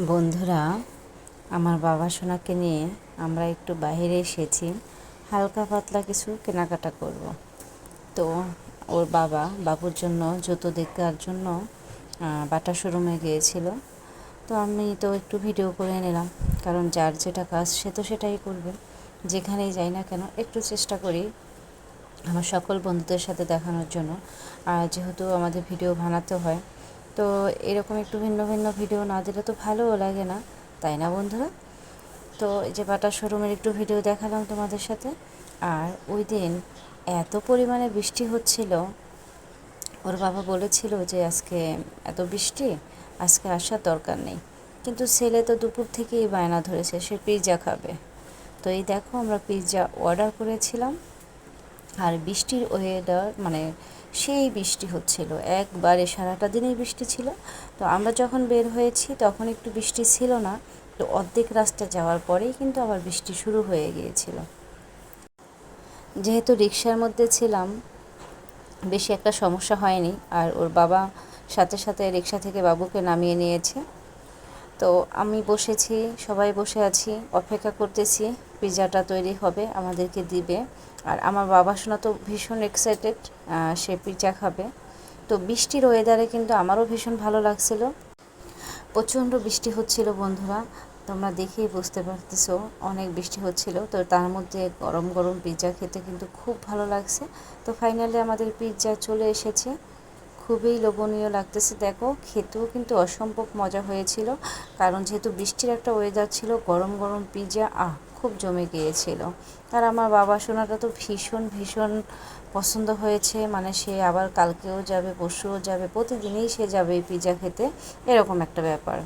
বন্ধুরা, আমার বাবা সোনাকে নিয়ে আমরা একটু বাইরে এসেছি, হালকা পাতলা কিছু কেনাকাটা করব। তো ওর বাবুর জন্য জুতো দেখার জন্য বাটা শোরুমে গিয়েছিল। তো আমি তো একটু ভিডিও করে নিলাম, কারণ যার যেটা কাজ সে তো সেটাই করবে। যেখানেই যাই না কেন একটু চেষ্টা করি আমার সকল বন্ধুদের সাথে দেখানোর জন্য। আর যেহেতু আমাদের ভিডিও বানাতে হয়, তো এরকম একটু ভিন্ন ভিন্ন ভিডিও না দিলে তো ভালোও লাগে না, তাই না বন্ধুরা? তো এই যে বাটা শোরুমের একটু ভিডিও দেখালাম তোমাদের সাথে। আর ওই দিন এত পরিমাণে বৃষ্টি হচ্ছিল, ওর বাবা বলেছিল যে আজকে এত বৃষ্টি, আজকে আসার দরকার নেই। কিন্তু ছেলে তো দুপুর থেকেই বায়না ধরেছে সে পিৎজা খাবে। তো এই দেখো, আমরা পিৎজা অর্ডার করেছিলাম, আর বৃষ্টির ওয়েদার মানে সেই বৃষ্টি হচ্ছিল, একবারে সারাটা দিনেই বৃষ্টি ছিল। তো আমরা যখন বের হয়েছি তখন একটু বৃষ্টি ছিল না, তো অর্ধেক রাস্তা যাওয়ার পরেই কিন্তু আবার বৃষ্টি শুরু হয়ে গিয়েছিল। যেহেতু রিক্সার মধ্যে ছিলাম, বেশি একটা সমস্যা হয়নি। আর ওর বাবা সাথে সাথে রিক্সা থেকে বাবুকে নামিয়ে নিয়েছে। তো আমি বসেছি, সবাই বসে আছি, অপেক্ষা করতেছি পিৎজাটা তৈরি হবে, আমাদেরকে দিবে। আর আমার বাবা শোনা তো ভীষণ এক্সাইটেড, সে পিৎজা খাবে। তো বৃষ্টির ওয়েদারে কিন্তু আমারও ভীষণ ভালো লাগছিল। প্রচণ্ড বৃষ্টি হচ্ছিল বন্ধুরা, তোমরা দেখেই বুঝতে পারতেছো অনেক বৃষ্টি হচ্ছিল। তো তার মধ্যে গরম গরম পিৎজা খেতে কিন্তু খুব ভালো লাগছে। তো ফাইনালি আমাদের পিৎজা চলে এসেছে, খুবই লোভনীয় লাগতেছে। দেখো, খেতেও কিন্তু অসম্ভব মজা হয়েছিল, কারণ যেহেতু বৃষ্টির একটা ওয়েদার ছিল, গরম গরম পিৎজা খুব জমে গিয়েছিল। আর আমার বাবা সোনাটা তো ভীষণ ভীষণ পছন্দ হয়েছে, মানে সে আবার কালকেও যাবে, পরশুও যাবে, প্রতিদিনই সে যাবে এই পিৎজা খেতে, এরকম একটা ব্যাপার।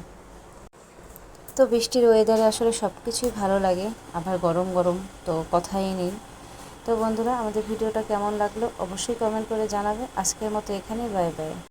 তো বৃষ্টির ওয়েদারে আসলে সব কিছুই ভালো লাগে, আবার গরম গরম তো কথাই নেই। তো বন্ধুরা, আমাদের ভিডিওটা কেমন লাগলো অবশ্যই কমেন্ট করে জানাবে। আজকের মতো এখানেই, বাই বাই।